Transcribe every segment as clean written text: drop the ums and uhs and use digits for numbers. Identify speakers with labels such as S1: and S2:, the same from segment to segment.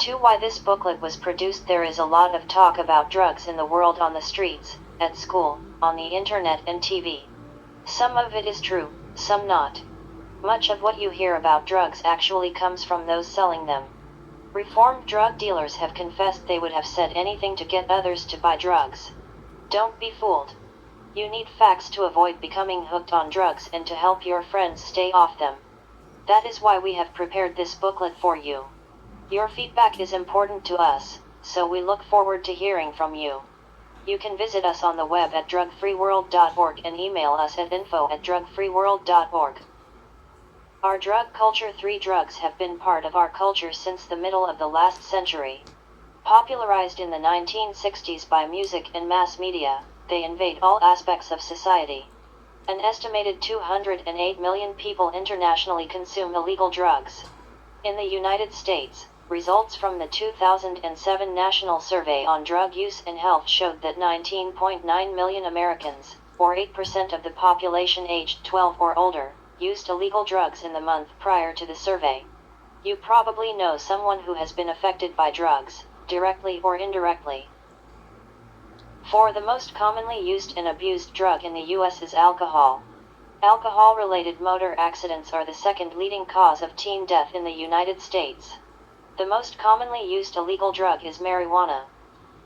S1: To why this booklet was produced. There is a lot of talk about drugs in the world, on the streets, at school, on the internet and TV. Some of it is true, some not. Much of what you hear about drugs actually comes from those selling them. Reformed drug dealers have confessed they would have said anything to get others to buy drugs. Don't be fooled. You need facts to avoid becoming hooked on drugs and to help your friends stay off them. That is why we have prepared this booklet for you. Your feedback is important to us, so we look forward to hearing from you. You can visit us on the web at drugfreeworld.org and email us at info@drugfreeworld.org. Our drug culture. 3 drugs have been part of our culture since the middle of the last century. Popularized in the 1960s by music and mass media, they invade all aspects of society. An estimated 208 million people internationally consume illegal drugs. In the United States, results from the 2007 National Survey on Drug Use and Health showed that 19.9 million Americans, or 8% of the population aged 12 or older, used illegal drugs in the month prior to the survey. You probably know someone who has been affected by drugs, directly or indirectly. For the most commonly used and abused drug in the U.S. is alcohol. Alcohol-related motor accidents are the second leading cause of teen death in the United States. The most commonly used illegal drug is marijuana.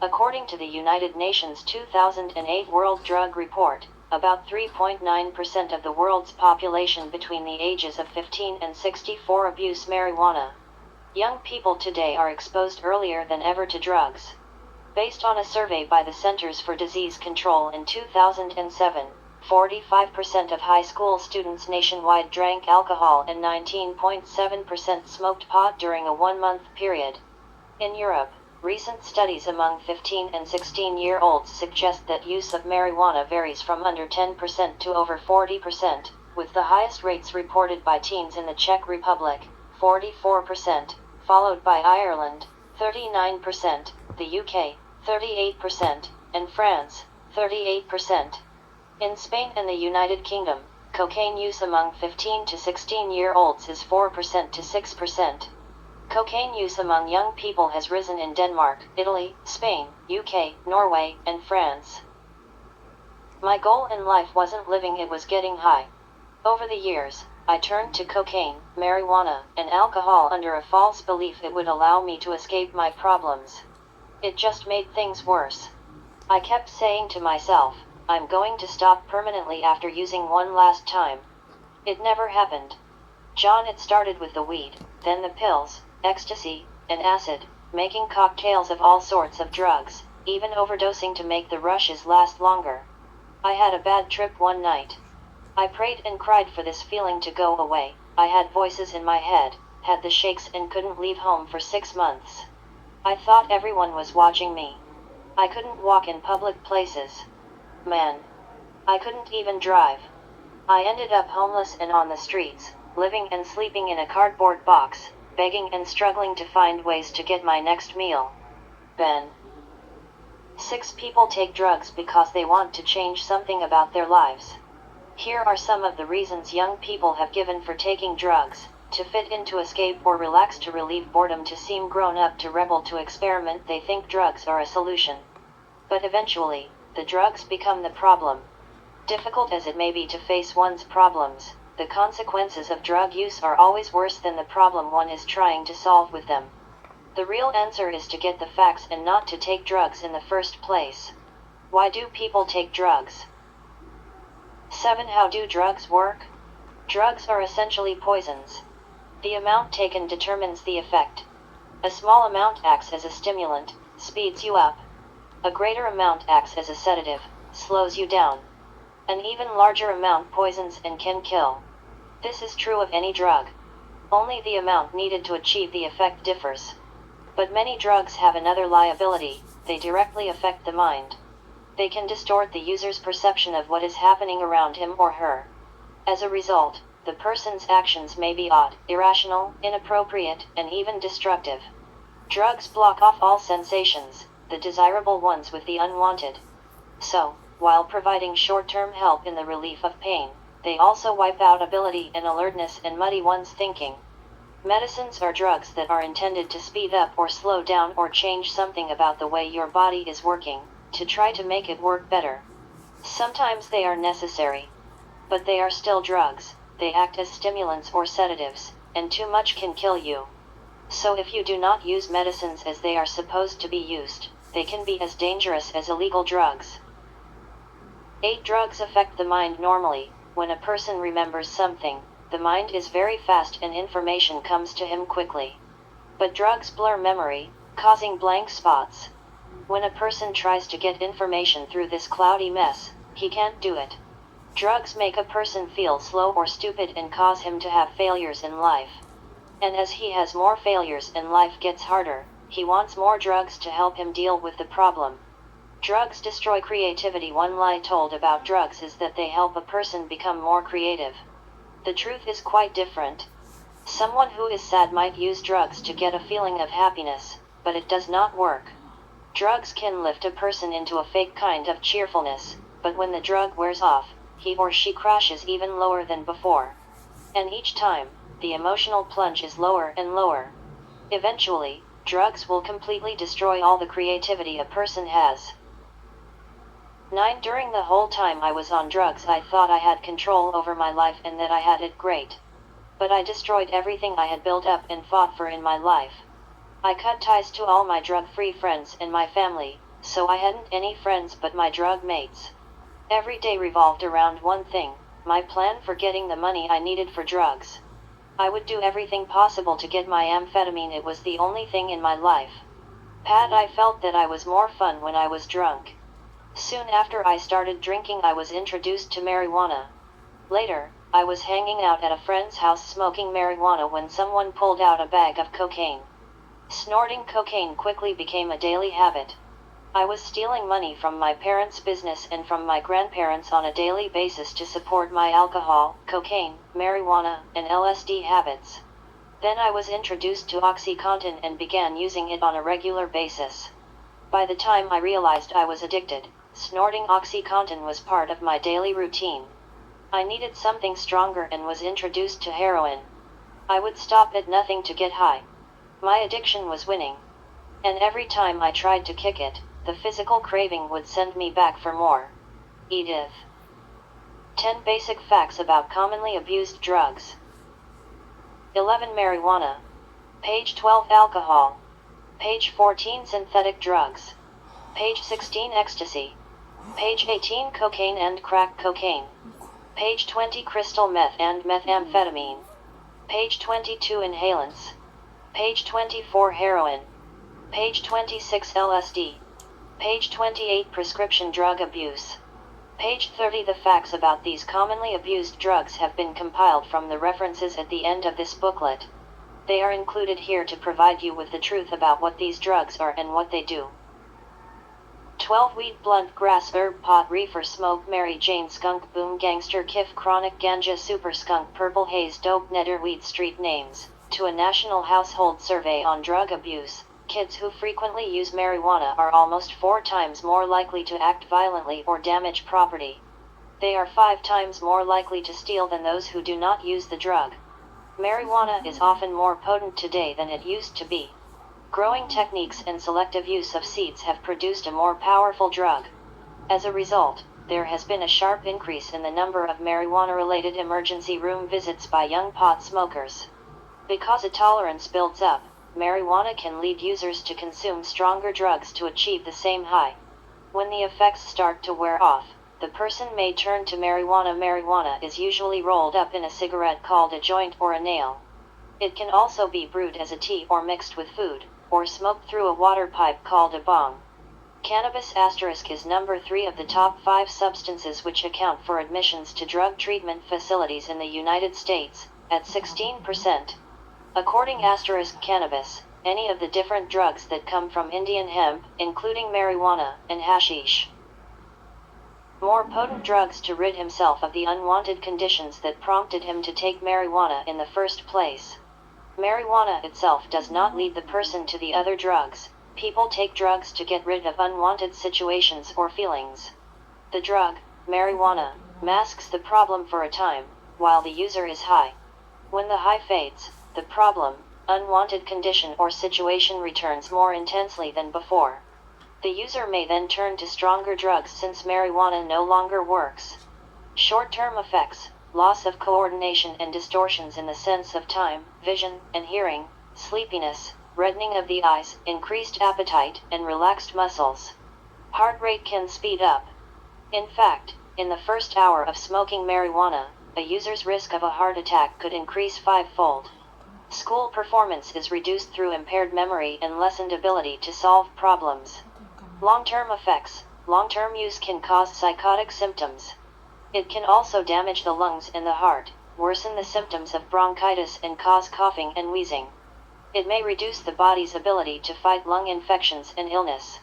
S1: According to the United Nations 2008 World Drug Report, about 3.9% of the world's population between the ages of 15 and 64 abuse marijuana. Young people today are exposed earlier than ever to drugs. Based on a survey by the Centers for Disease Control in 2007, 45% of high school students nationwide drank alcohol and 19.7% smoked pot during a 1-month period. In Europe, recent studies among 15 and 16-year-olds suggest that use of marijuana varies from under 10% to over 40%, with the highest rates reported by teens in the Czech Republic, 44%, followed by Ireland, 39%, the UK, 38%, and France, 38%. In Spain and the United Kingdom, cocaine use among 15 to 16-year-olds is 4% to 6%. Cocaine use among young people has risen in Denmark, Italy, Spain, UK, Norway, and France. My goal in life wasn't living, it was getting high. Over the years, I turned to cocaine, marijuana, and alcohol under a false belief it would allow me to escape my problems. It just made things worse. I kept saying to myself, I'm going to stop permanently after using one last time. It never happened. John, it started with the weed, then the pills, ecstasy, and acid, making cocktails of all sorts of drugs, even overdosing to make the rushes last longer. I had a bad trip one night. I prayed and cried for this feeling to go away. I had voices in my head, had the shakes, and couldn't leave home for 6 months. I thought everyone was watching me. I couldn't walk in public places. Man, I couldn't even drive. I ended up homeless and on the streets, living and sleeping in a cardboard box, begging and struggling to find ways to get my next meal. Ben. 6 people take drugs because they want to change something about their lives. Here are some of the reasons young people have given for taking drugs: to fit in, to escape or relax, to relieve boredom, to seem grown up, to rebel, to experiment. They think drugs are a solution. But eventually, the drugs become the problem. Difficult as it may be to face one's problems, the consequences of drug use are always worse than the problem one is trying to solve with them. The real answer is to get the facts and not to take drugs in the first place. Why do people take drugs? 7. How do drugs work? Drugs are essentially poisons. The amount taken determines the effect. A small amount acts as a stimulant, speeds you up. A greater amount acts as a sedative, slows you down. An even larger amount poisons and can kill. This is true of any drug. Only the amount needed to achieve the effect differs. But many drugs have another liability: they directly affect the mind. They can distort the user's perception of what is happening around him or her. As a result, the person's actions may be odd, irrational, inappropriate, and even destructive. Drugs block off all sensations, the desirable ones with the unwanted. So, while providing short-term help in the relief of pain, they also wipe out ability and alertness and muddy one's thinking. Medicines are drugs that are intended to speed up or slow down or change something about the way your body is working, to try to make it work better. Sometimes they are necessary. But they are still drugs. They act as stimulants or sedatives, and too much can kill you. So if you do not use medicines as they are supposed to be used, they can be as dangerous as illegal drugs. 8. Drugs affect the mind normally. When a person remembers something, the mind is very fast and information comes to him quickly. But drugs blur memory, causing blank spots. When a person tries to get information through this cloudy mess, he can't do it. Drugs make a person feel slow or stupid and cause him to have failures in life. And as he has more failures and life gets harder, he wants more drugs to help him deal with the problem. Drugs destroy creativity. One lie told about drugs is that they help a person become more creative. The truth is quite different. Someone who is sad might use drugs to get a feeling of happiness, but it does not work. Drugs can lift a person into a fake kind of cheerfulness, but when the drug wears off, he or she crashes even lower than before. And each time, the emotional plunge is lower and lower. Eventually, drugs will completely destroy all the creativity a person has. 9. During the whole time I was on drugs, I thought I had control over my life and that I had it great. But I destroyed everything I had built up and fought for in my life. I cut ties to all my drug-free friends and my family, so I hadn't any friends but my drug mates. Every day revolved around one thing, my plan for getting the money I needed for drugs. I would do everything possible to get my amphetamine. It was the only thing in my life. I felt that I was more fun when I was drunk. Soon after I started drinking, I was introduced to marijuana. Later, I was hanging out at a friend's house smoking marijuana when someone pulled out a bag of cocaine. Snorting cocaine quickly became a daily habit. I was stealing money from my parents' business and from my grandparents on a daily basis to support my alcohol, cocaine, marijuana, and LSD habits. Then I was introduced to OxyContin and began using it on a regular basis. By the time I realized I was addicted, snorting OxyContin was part of my daily routine. I needed something stronger and was introduced to heroin. I would stop at nothing to get high. My addiction was winning. And every time I tried to kick it, the physical craving would send me back for more. Edith. 10 Basic Facts about Commonly Abused Drugs. 11 Marijuana. Page 12 Alcohol. Page 14 Synthetic Drugs. Page 16 Ecstasy. Page 18 Cocaine and crack cocaine. Page 20 Crystal meth and methamphetamine. Page 22 Inhalants. Page 24 Heroin. Page 26 LSD. Page 28 Prescription drug abuse. Page 30 The facts about these commonly abused drugs have been compiled from the references at the end of this booklet. They are included here to provide you with the truth about what these drugs are and what they do. 12 Weed, blunt, grass, herb, pot, reefer, smoke, Mary Jane, skunk, boom, gangster, kiff, chronic, ganja, super skunk, purple haze, dope, netter, weed. Street names. To a national household survey on drug abuse, kids who frequently use marijuana are almost 4 times more likely to act violently or damage property. They are 5 times more likely to steal than those who do not use the drug. Marijuana is often more potent today than it used to be. Growing techniques and selective use of seeds have produced a more powerful drug. As a result, there has been a sharp increase in the number of marijuana-related emergency room visits by young pot smokers. Because a tolerance builds up, marijuana can lead users to consume stronger drugs to achieve the same high. When the effects start to wear off, the person may turn to marijuana. Marijuana is usually rolled up in a cigarette called a joint or a nail. It can also be brewed as a tea or mixed with food, or smoked through a water pipe called a bong. Cannabis is number 3 of the top 5 substances which account for admissions to drug treatment facilities in the United States, at 16%. According cannabis, any of the different drugs that come from Indian hemp, including marijuana and hashish. More potent drugs to rid himself of the unwanted conditions that prompted him to take marijuana in the first place. Marijuana itself does not lead the person to the other drugs. People take drugs to get rid of unwanted situations or feelings. The drug, marijuana, masks the problem for a time, while the user is high. When the high fades, The problem, unwanted condition or situation returns more intensely than before. The user may then turn to stronger drugs since marijuana no longer works. Short-term effects, loss of coordination and distortions in the sense of time, vision, and hearing, sleepiness, reddening of the eyes, increased appetite, and relaxed muscles. Heart rate can speed up. In fact, in the first hour of smoking marijuana, a user's risk of a heart attack could increase 5-fold. School performance is reduced through impaired memory and lessened ability to solve problems. Long-term effects. Long-term use can cause psychotic symptoms. It can also damage the lungs and the heart, worsen the symptoms of bronchitis and cause coughing and wheezing. It may reduce the body's ability to fight lung infections and illness.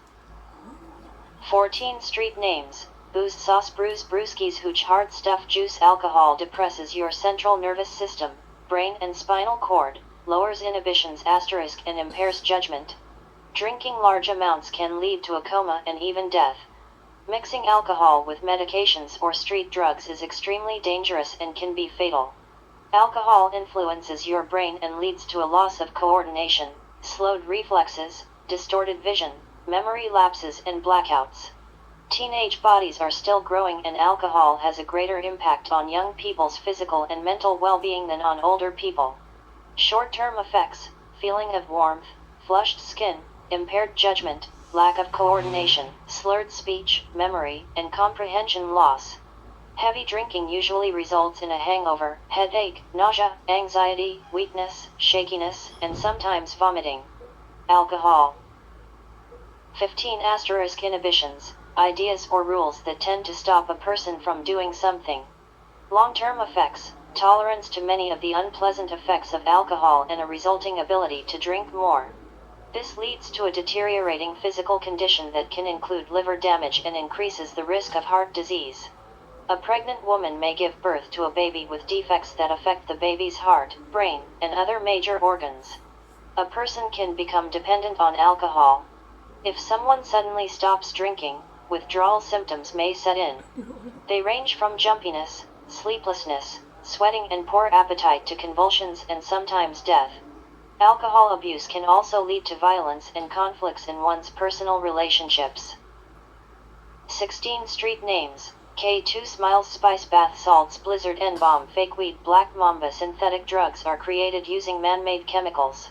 S1: 14 street names. Booze, sauce, bruise, brewskis, hooch, hard stuff, juice. Alcohol depresses your central nervous system, brain and spinal cord, lowers inhibitions and impairs judgment. Drinking large amounts can lead to a coma and even death. Mixing alcohol with medications or street drugs is extremely dangerous and can be fatal. Alcohol influences your brain and leads to a loss of coordination, slowed reflexes, distorted vision, memory lapses and blackouts. Teenage bodies are still growing and alcohol has a greater impact on young people's physical and mental well-being than on older people. Short-term effects, feeling of warmth, flushed skin, impaired judgment, lack of coordination, slurred speech, memory, and comprehension loss. Heavy drinking usually results in a hangover, headache, nausea, anxiety, weakness, shakiness, and sometimes vomiting. Alcohol. 15 inhibitions, ideas or rules that tend to stop a person from doing something. Long-term effects, tolerance to many of the unpleasant effects of alcohol and a resulting ability to drink more. This leads to a deteriorating physical condition that can include liver damage and increases the risk of heart disease. A pregnant woman may give birth to a baby with defects that affect the baby's heart, brain, and other major organs. A person can become dependent on alcohol. If someone suddenly stops drinking, withdrawal symptoms may set in. They range from jumpiness, sleeplessness, sweating and poor appetite to convulsions and sometimes death. Alcohol abuse can also lead to violence and conflicts in one's personal relationships. 16 street names. K2 Smiles, Spice, Bath Salts, Blizzard, N-Bomb, Fake Weed, Black Mamba. Synthetic drugs are created using man-made chemicals.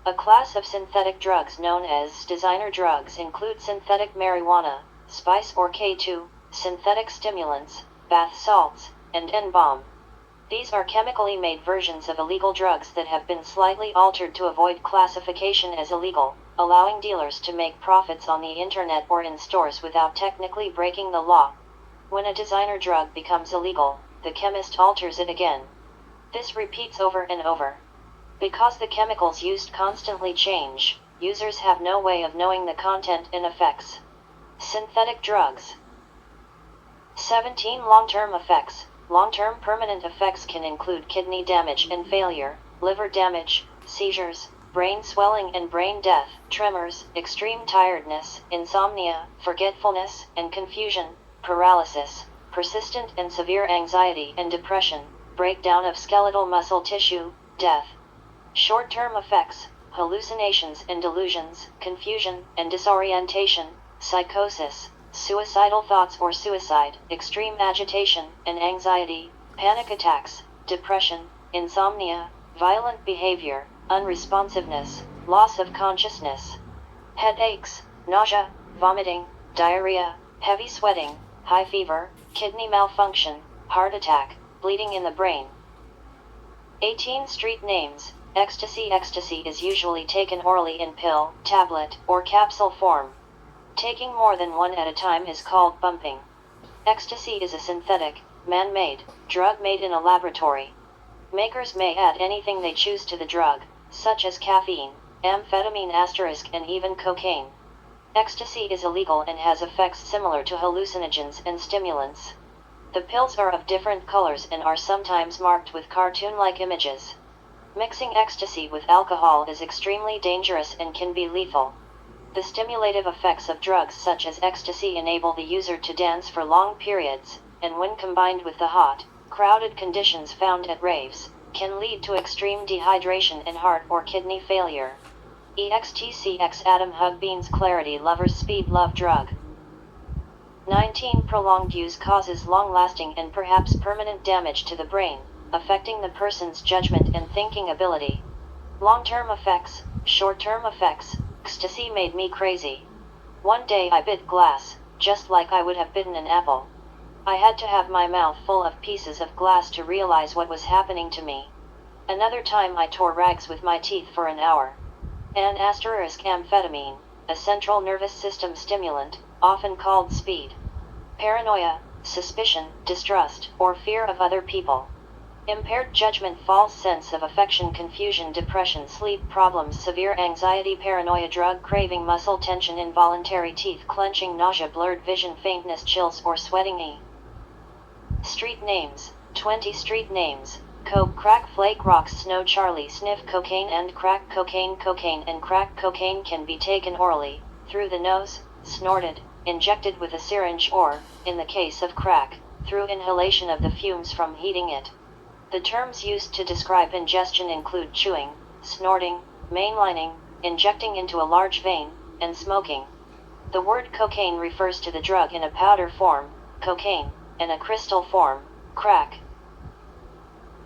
S1: A class of synthetic drugs known as designer drugs include synthetic marijuana, spice or K2, synthetic stimulants, bath salts, and N-Bomb. These are chemically made versions of illegal drugs that have been slightly altered to avoid classification as illegal, allowing dealers to make profits on the internet or in stores without technically breaking the law. When a designer drug becomes illegal, the chemist alters it again. This repeats over and over. Because the chemicals used constantly change, users have no way of knowing the content and effects. Synthetic drugs. 17 long-term effects. Long-term permanent effects can include kidney damage and failure, liver damage, seizures, brain swelling and brain death, tremors, extreme tiredness, insomnia, forgetfulness and confusion, paralysis, persistent and severe anxiety and depression, breakdown of skeletal muscle tissue, death. Short-term effects, hallucinations and delusions, confusion and disorientation, psychosis, suicidal thoughts or suicide, extreme agitation and anxiety, panic attacks, depression, insomnia, violent behavior, unresponsiveness, loss of consciousness. Headaches, nausea, vomiting, diarrhea, heavy sweating, high fever, kidney malfunction, heart attack, bleeding in the brain. 18 street names. Ecstasy. Ecstasy is usually taken orally in pill, tablet, or capsule form. Taking more than one at a time is called bumping. Ecstasy is a synthetic, man-made, drug made in a laboratory. Makers may add anything they choose to the drug, such as caffeine, amphetamine and even cocaine. Ecstasy is illegal and has effects similar to hallucinogens and stimulants. The pills are of different colors and are sometimes marked with cartoon-like images. Mixing ecstasy with alcohol is extremely dangerous and can be lethal. The stimulative effects of drugs such as ecstasy enable the user to dance for long periods, and when combined with the hot, crowded conditions found at raves, can lead to extreme dehydration and heart or kidney failure. EXTCX Adam Hug Beans Clarity Lovers Speed Love Drug. 19. Prolonged use causes long-lasting and perhaps permanent damage to the brain, affecting the person's judgment and thinking ability. Long-term effects, short-term effects. Ecstasy made me crazy. One day I bit glass, just like I would have bitten an apple. I had to have my mouth full of pieces of glass to realize what was happening to me. Another time I tore rags with my teeth for an hour. An asterisk amphetamine, a central nervous system stimulant, often called speed. Paranoia, suspicion, distrust, or fear of other people. Impaired judgment, false sense of affection, confusion, depression, sleep problems, severe anxiety, paranoia, drug craving, muscle tension, involuntary teeth clenching, nausea, blurred vision, faintness, chills, or sweating. Street names. 20 street names. Coke, crack, flake, rocks, snow, Charlie, sniff, cocaine and crack cocaine. Cocaine and crack cocaine can be taken orally, through the nose, snorted, injected with a syringe or, in the case of crack, through inhalation of the fumes from heating it. The terms used to describe ingestion include chewing, snorting, mainlining, injecting into a large vein, and smoking. The word cocaine refers to the drug in a powder form, cocaine, and a crystal form, crack.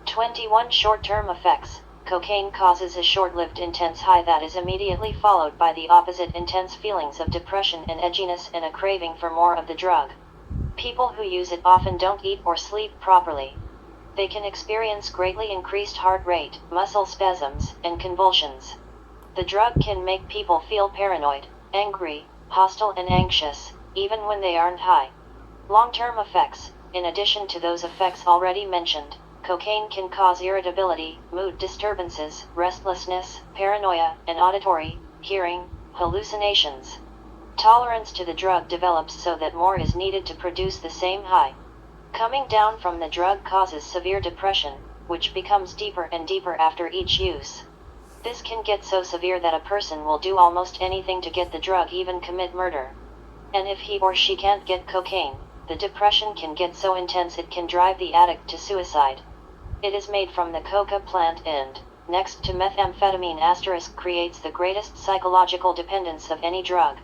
S1: 21. Short-term effects. Cocaine causes a short-lived intense high that is immediately followed by the opposite intense feelings of depression and edginess and a craving for more of the drug. People who use it often don't eat or sleep properly. They can experience greatly increased heart rate, muscle spasms, and convulsions. The drug can make people feel paranoid, angry, hostile, and anxious, even when they aren't high. Long-term effects. In addition to those effects already mentioned, cocaine can cause irritability, mood disturbances, restlessness, paranoia, and auditory, hearing, hallucinations. Tolerance to the drug develops so that more is needed to produce the same high. Coming down from the drug causes severe depression, which becomes deeper and deeper after each use. This can get so severe that a person will do almost anything to get the drug, even commit murder. And if he or she can't get cocaine, the depression can get so intense it can drive the addict to suicide. It is made from the coca plant and, next to methamphetamine *, creates the greatest psychological dependence of any drug.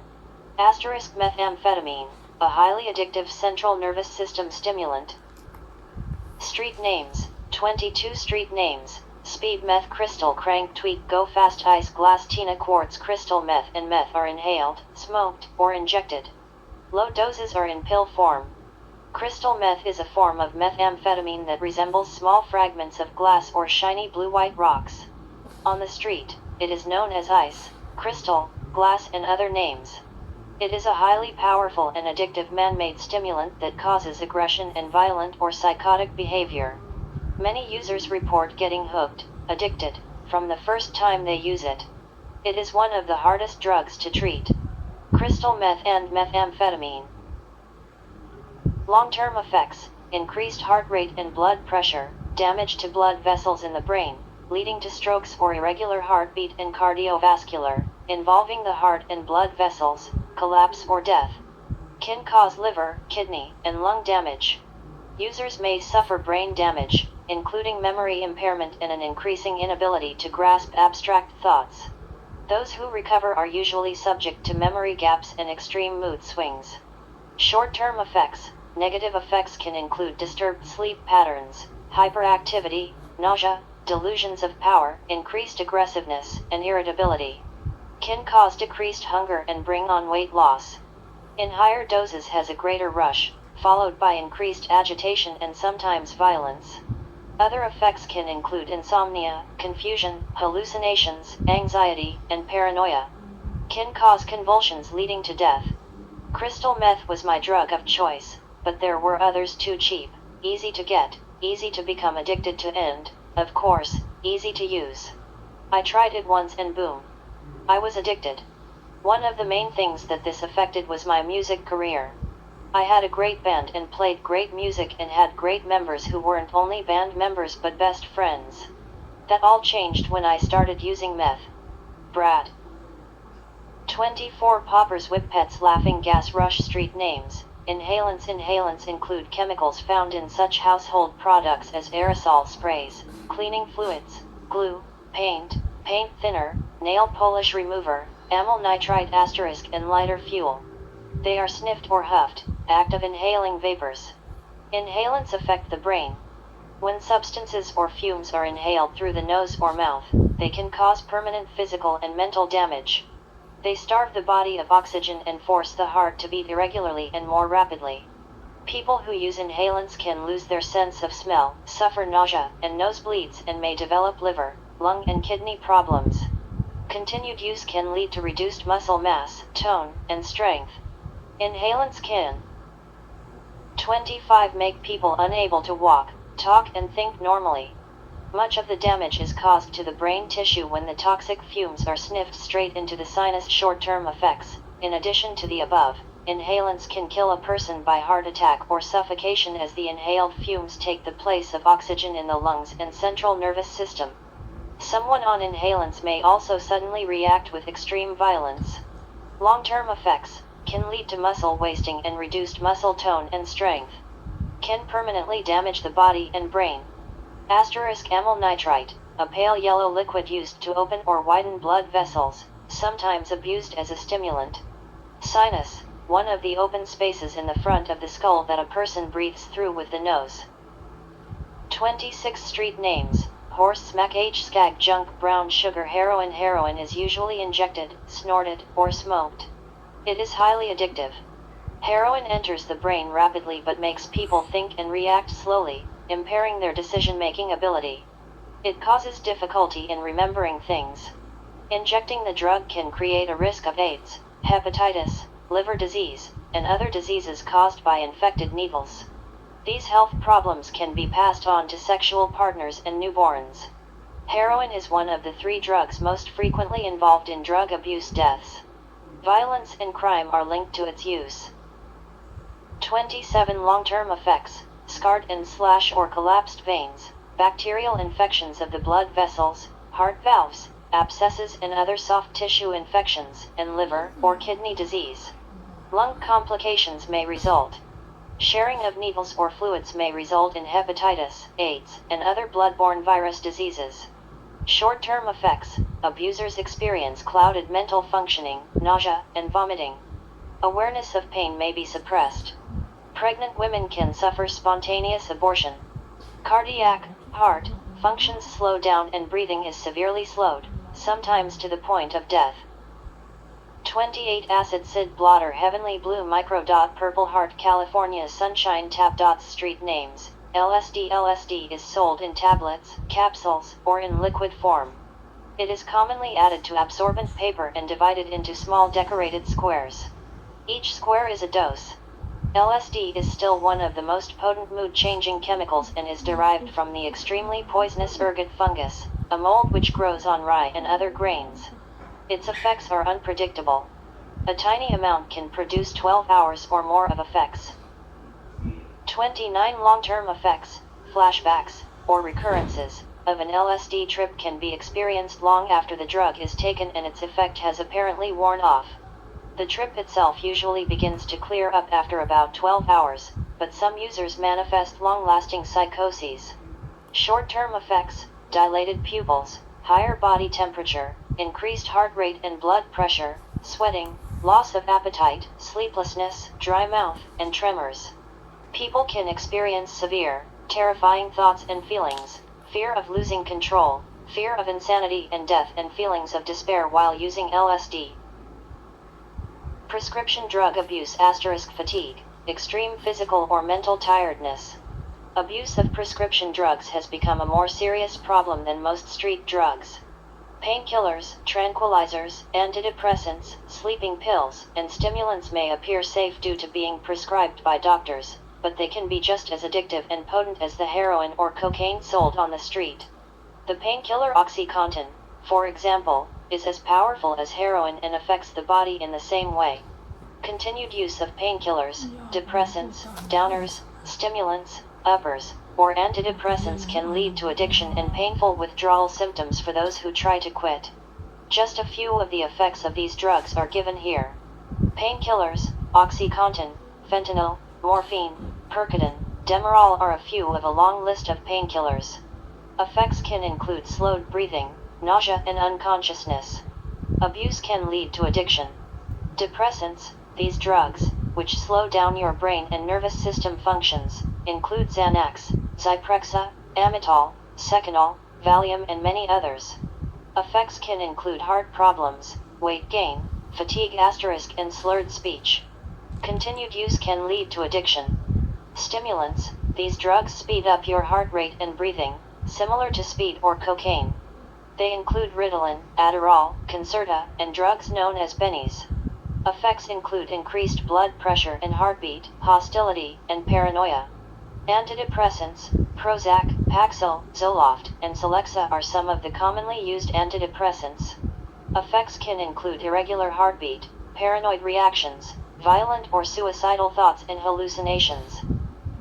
S1: Methamphetamine, a highly addictive central nervous system stimulant. Street names. 22 street names. Speed meth, crystal, crank, tweak, go fast, ice, glass, tina, quartz. Crystal meth and meth are inhaled, smoked, or injected. Low doses are in pill form. Crystal meth is a form of methamphetamine that resembles small fragments of glass or shiny blue-white rocks. On the street, it is known as ice, crystal, glass, and other names. It is a highly powerful and addictive man-made stimulant that causes aggression and violent or psychotic behavior. Many users report getting hooked, addicted, from the first time they use it. It is one of the hardest drugs to treat. Crystal meth and methamphetamine. Long-term effects: increased heart rate and blood pressure, damage to blood vessels in the brain, leading to strokes or irregular heartbeat and cardiovascular, involving the heart and blood vessels, collapse or death. Can cause liver, kidney, and lung damage. Users may suffer brain damage, including memory impairment and an increasing inability to grasp abstract thoughts. Those who recover are usually subject to memory gaps and extreme mood swings. Short-term effects. Negative effects can include disturbed sleep patterns, hyperactivity, nausea, delusions of power, increased aggressiveness, and irritability. Can cause decreased hunger and bring on weight loss. In higher doses has a greater rush, followed by increased agitation and sometimes violence. Other effects can include insomnia, confusion, hallucinations, anxiety, and paranoia. Can cause convulsions leading to death. Crystal meth was my drug of choice, but there were others too cheap, easy to get, easy to become addicted to, and, of course, easy to use. I tried it once and boom, I was addicted. One of the main things that this affected was my music career. I had a great band and played great music and had great members who weren't only band members but best friends. That all changed when I started using meth. Brad. 24 Poppers, Whippets, Laughing Gas, Rush. Street names. Inhalants include chemicals found in such household products as aerosol sprays, cleaning fluids, glue, paint thinner, nail polish remover, amyl nitrite asterisk and lighter fuel. They are sniffed or huffed, active inhaling vapors. Inhalants affect the brain. When substances or fumes are inhaled through the nose or mouth, they can cause permanent physical and mental damage. They starve the body of oxygen and force the heart to beat irregularly and more rapidly. People who use inhalants can lose their sense of smell, suffer nausea and nosebleeds, and may develop liver, lung and kidney problems. Continued use can lead to reduced muscle mass, tone, and strength. Inhalants can 25. Make people unable to walk, talk and think normally. Much of the damage is caused to the brain tissue when the toxic fumes are sniffed straight into the sinus. Short-term effects. In addition to the above, inhalants can kill a person by heart attack or suffocation as the inhaled fumes take the place of oxygen in the lungs and central nervous system. Someone on inhalants may also suddenly react with extreme violence. Long-term effects can lead to muscle wasting and reduced muscle tone and strength. Can permanently damage the body and brain. Amyl nitrite, a pale yellow liquid used to open or widen blood vessels, sometimes abused as a stimulant. Sinus, one of the open spaces in the front of the skull that a person breathes through with the nose. 26 street names. Horse smack, skag, junk, brown sugar, heroin. Heroin is usually injected, snorted, or smoked. It is highly addictive. Heroin enters the brain rapidly but makes people think and react slowly, impairing their decision-making ability. It causes difficulty in remembering things. Injecting the drug can create a risk of AIDS, hepatitis, liver disease, and other diseases caused by infected needles. These health problems can be passed on to sexual partners and newborns. Heroin is one of the 3 drugs most frequently involved in drug abuse deaths. Violence and crime are linked to its use. 27 long-term effects. Scarred and slash or collapsed veins, bacterial infections of the blood vessels, heart valves, abscesses and other soft tissue infections, and liver or kidney disease. Lung complications may result. Sharing of needles or fluids may result in hepatitis, AIDS, and other blood-borne virus diseases. Short-term effects. Abusers experience clouded mental functioning, nausea, and vomiting. Awareness of pain may be suppressed. Pregnant women can suffer spontaneous abortion. Cardiac, heart, functions slow down and breathing is severely slowed, sometimes to the point of death. 28 acid Sid blotter, heavenly blue micro dot, purple heart, California sunshine tap dots. Street names. LSD is sold in tablets, capsules, or in liquid form. It is commonly added to absorbent paper and divided into small decorated squares. Each square is a dose. LSD is still one of the most potent mood-changing chemicals and is derived from the extremely poisonous ergot fungus, a mold which grows on rye and other grains. Its effects are unpredictable. A tiny amount can produce 12 hours or more of effects. 29 long-term effects, flashbacks, or recurrences, of an LSD trip can be experienced long after the drug is taken and its effect has apparently worn off. The trip itself usually begins to clear up after about 12 hours, but some users manifest long-lasting psychoses. Short-term effects, dilated pupils, higher body temperature, increased heart rate and blood pressure, sweating, loss of appetite, sleeplessness, dry mouth, and tremors. People can experience severe, terrifying thoughts and feelings, fear of losing control, fear of insanity and death, and feelings of despair while using LSD. Prescription drug abuse * fatigue, extreme physical or mental tiredness. Abuse of prescription drugs has become a more serious problem than most street drugs. Painkillers, tranquilizers, antidepressants, sleeping pills, and stimulants may appear safe due to being prescribed by doctors, but they can be just as addictive and potent as the heroin or cocaine sold on the street. The painkiller OxyContin, for example, is as powerful as heroin and affects the body in the same way. Continued use of painkillers, depressants, downers, stimulants, uppers, or antidepressants can lead to addiction and painful withdrawal symptoms for those who try to quit. Just a few of the effects of these drugs are given here. Painkillers, OxyContin, fentanyl, morphine, Percodan, Demerol are a few of a long list of painkillers. Effects can include slowed breathing, nausea and unconsciousness. Abuse can lead to addiction. Depressants, these drugs, which slow down your brain and nervous system functions, include Xanax, Zyprexa, Amitol, Seconal, Valium and many others. Effects can include heart problems, weight gain, fatigue and slurred speech. Continued use can lead to addiction. Stimulants, these drugs speed up your heart rate and breathing, similar to speed or cocaine. They include Ritalin, Adderall, Concerta, and drugs known as bennies. Effects include increased blood pressure and heartbeat, hostility, and paranoia. Antidepressants, Prozac, Paxil, Zoloft, and Celexa are some of the commonly used antidepressants. Effects can include irregular heartbeat, paranoid reactions, violent or suicidal thoughts and hallucinations.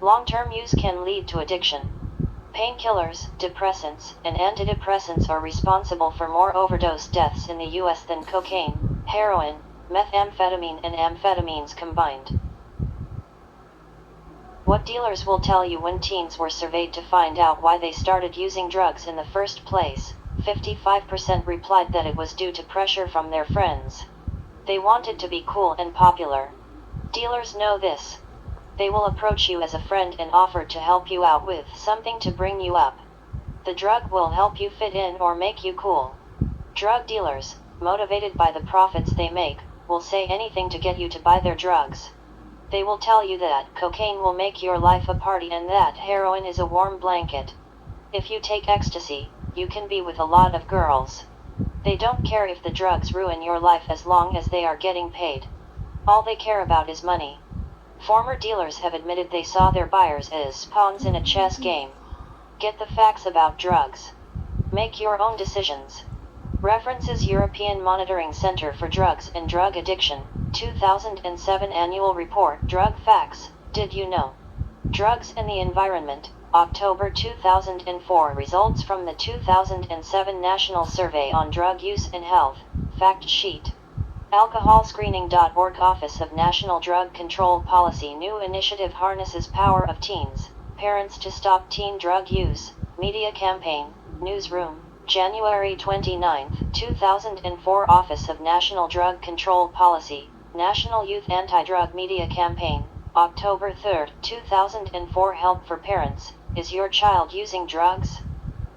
S1: Long-term use can lead to addiction. Painkillers, depressants, and antidepressants are responsible for more overdose deaths in the U.S. than cocaine, heroin, methamphetamine and amphetamines combined. What dealers will tell you when teens were surveyed to find out why they started using drugs in the first place. 55% replied that it was due to pressure from their friends. They wanted to be cool and popular. Dealers know this. They will approach you as a friend and offer to help you out with something to bring you up. The drug will help you fit in or make you cool. Drug dealers, motivated by the profits they make, will say anything to get you to buy their drugs. They will tell you that cocaine will make your life a party and that heroin is a warm blanket. If you take ecstasy, you can be with a lot of girls. They don't care if the drugs ruin your life as long as they are getting paid. All they care about is money. Former dealers have admitted they saw their buyers as pawns in a chess game. Get the facts about drugs. Make your own decisions. References European Monitoring Center for Drugs and Drug Addiction, 2007 Annual Report. Drug Facts, Did You Know? Drugs and the Environment, October 2004. Results from the 2007 National Survey on Drug Use and Health, Fact Sheet. Alcoholscreening.org. Office of National Drug Control Policy. New initiative harnesses power of teens, parents to stop teen drug use. Media campaign, Newsroom, January 29, 2004. Office of National Drug Control Policy, National Youth Anti-Drug Media Campaign, October 3, 2004. Help for parents, is your child using drugs?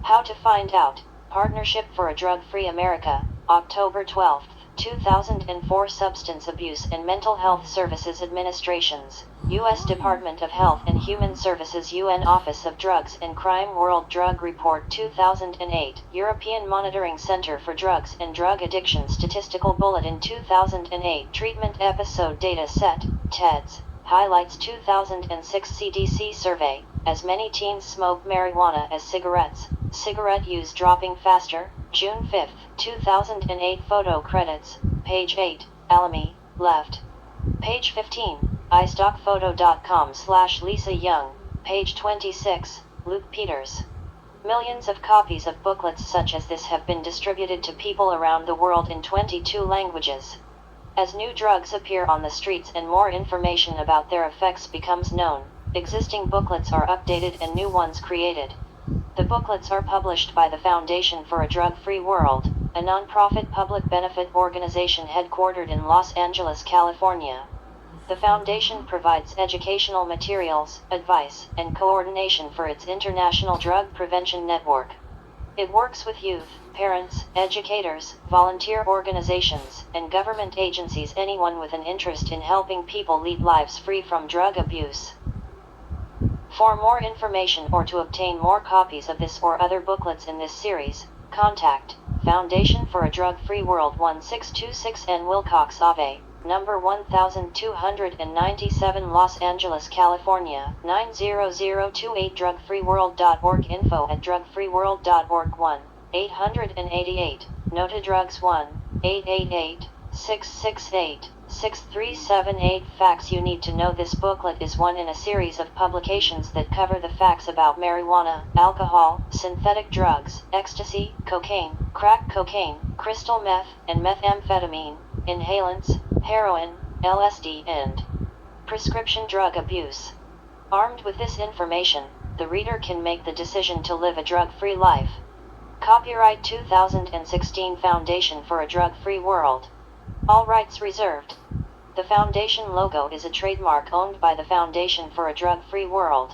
S1: How to find out, Partnership for a Drug-Free America, October 12, 2004. Substance Abuse and Mental Health Services Administrations, U.S. Department of Health and Human Services. UN Office of Drugs and Crime. World Drug Report 2008, European Monitoring Center for Drugs and Drug Addiction Statistical Bulletin 2008. Treatment Episode Data Set, TEDS, highlights 2006 CDC survey, as many teens smoke marijuana as cigarettes, cigarette use dropping faster, June 5, 2008. Photo credits, page 8, Alamy, left. Page 15, iStockphoto.com/Lisa Young, page 26, Luke Peters. Millions of copies of booklets such as this have been distributed to people around the world in 22 languages. As new drugs appear on the streets and more information about their effects becomes known, existing booklets are updated and new ones created. The booklets are published by the Foundation for a Drug-Free World, a non-profit public benefit organization headquartered in Los Angeles, California. The foundation provides educational materials, advice, and coordination for its international drug prevention network. It works with youth, parents, educators, volunteer organizations, and government agencies, anyone with an interest in helping people lead lives free from drug abuse. For more information or to obtain more copies of this or other booklets in this series, contact Foundation for a Drug-Free World 1626 N. Wilcox Ave, number 1297, Los Angeles, California, 90028. drugfreeworld.org. Info at drugfreeworld.org. 1-888 NOTA drugs. 1-888-668-6378. Facts you need to know. This booklet is one in a series of publications that cover the facts about marijuana, alcohol, synthetic drugs, ecstasy, cocaine, crack cocaine, crystal meth, and methamphetamine, inhalants, heroin, LSD, and Prescription drug abuse. Armed with this information, the reader can make the decision to live a drug-free life. Copyright 2016 Foundation for a Drug-Free World. All rights reserved. The Foundation logo is a trademark owned by the Foundation for a Drug-Free World.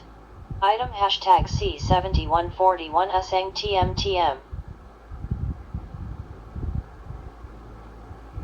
S1: Item #C7141 Asang TMTM.